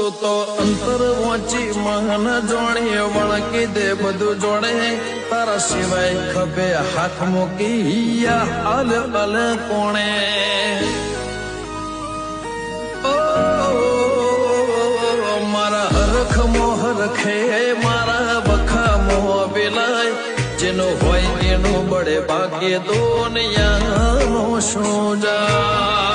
તું તો અંતર વાંચી મહન જોણી વળકી દે બધું જોડે તારા સિવાય ખભે હાથ મૂકી હાલ હાલ કોણે મારા હરખ મોહરખે મારા બખા મોહ વિલાય જેનું હોય એનું બળે ભાગ્ય દુનિયાનો શું જા